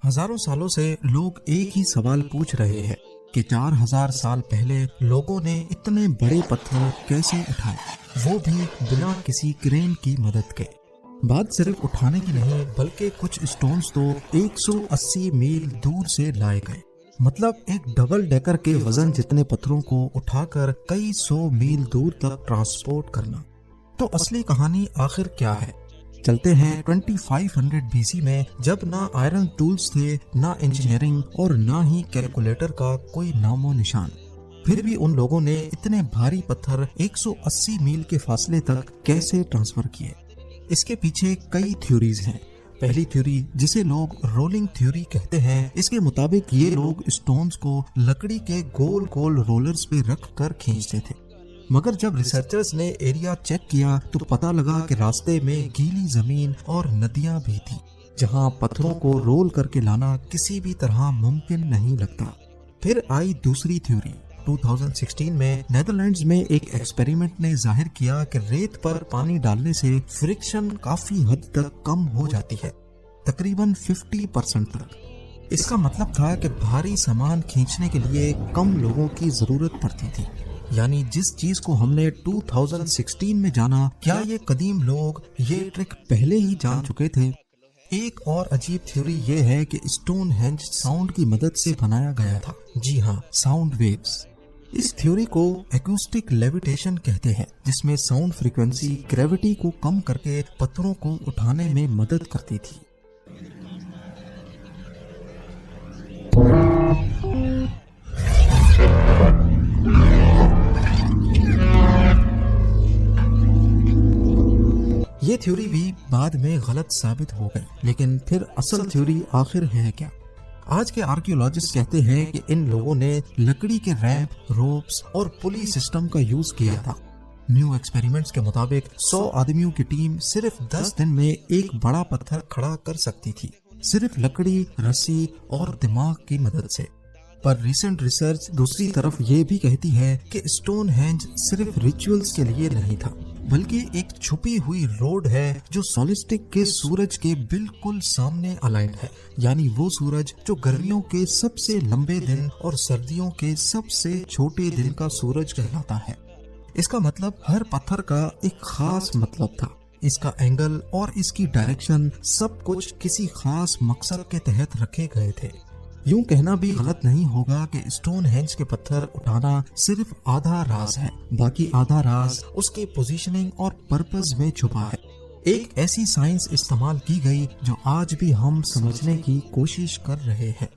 हजारों सालों से लोग एक ही सवाल पूछ रहे हैं कि 4000 साल पहले लोगों ने इतने बड़े पत्थर कैसे उठाए, वो भी बिना किसी क्रेन की मदद के। बात सिर्फ उठाने की नहीं, बल्कि कुछ स्टोन्स तो 180 मील दूर से लाए गए। मतलब एक डबल डेकर के वजन जितने पत्थरों को उठाकर कई 100 मील दूर तक ट्रांसपोर्ट करना। तो असली कहानी आखिर क्या है? चलते हैं 2500 BC में, जब ना आयरन टूल्स थे, ना इंजीनियरिंग और ना ही कैलकुलेटर का कोई नामो निशान। फिर भी उन लोगों ने इतने भारी पत्थर 180 मील के फासले तक कैसे ट्रांसफर किए? इसके पीछे कई थ्योरीज हैं। पहली थ्योरी, जिसे लोग रोलिंग थ्योरी कहते हैं, इसके मुताबिक ये लोग स्टोन्स को लकड़ी के गोल गोल रोलर्स पे रख कर खींचते थे। मगर जब रिसर्चर्स ने एरिया चेक किया तो पता लगा कि रास्ते में गीली जमीन और नदियां भी थी, जहां पत्थरों को रोल करके लाना किसी भी तरह मुमकिन नहीं लगता। फिर आई दूसरी थ्योरी। 2016 में नेदरलैंड्स में एक एक्सपेरिमेंट ने जाहिर किया कि रेत पर पानी डालने से फ्रिक्शन काफी हद तक कम हो जाती है, तकरीबन 50% तक। इसका मतलब था कि भारी सामान खींचने के लिए कम लोगों की जरूरत पड़ती थी। यानी जिस चीज को हमने 2016 में जाना, क्या ये कदीम लोग ये ट्रिक पहले ही जान चुके थे? एक और अजीब थ्योरी ये है कि स्टोनहेंज साउंड की मदद से बनाया गया था। जी हाँ, साउंड वेव्स। इस थ्योरी को एक्यूस्टिक लेविटेशन कहते हैं, जिसमें साउंड फ्रीक्वेंसी ग्रेविटी को कम करके पत्थरों को उठाने में मदद करती थी। ये थ्योरी भी बाद में गलत साबित हो गई, लेकिन फिर असल थ्योरी आखिर है क्या? आज के आर्कियोलॉजिस्ट कहते हैं कि इन लोगों ने लकड़ी के रैंप, रोप्स और पुली सिस्टम का यूज किया था। न्यू एक्सपेरिमेंट्स के मुताबिक 100 आदमियों की टीम सिर्फ 10 दिन में एक बड़ा पत्थर खड़ा कर सकती थी, सिर्फ लकड़ी, रस्सी और दिमाग की मदद से। पर रिसेंट रिसर्च दूसरी तरफ ये भी कहती है कि स्टोनहेंज सिर्फ रिचुअल्स के लिए नहीं था, बल्कि एक छुपी हुई रोड है जो सोलिस्टिक के सूरज के बिल्कुल सामने अलाइंड है। यानी वो सूरज जो गर्मियों के सबसे लंबे दिन और सर्दियों के सबसे छोटे दिन का सूरज कहलाता है। इसका मतलब हर पत्थर का एक खास मतलब था। इसका एंगल और इसकी डायरेक्शन, सब कुछ किसी खास मकसद के तहत रखे गए थे। यूं कहना भी गलत नहीं होगा कि स्टोनहेंज के पत्थर उठाना सिर्फ आधा राज है, बाकी आधा राज उसके पोजीशनिंग और पर्पस में छुपा है। एक ऐसी साइंस इस्तेमाल की गई जो आज भी हम समझने की कोशिश कर रहे हैं।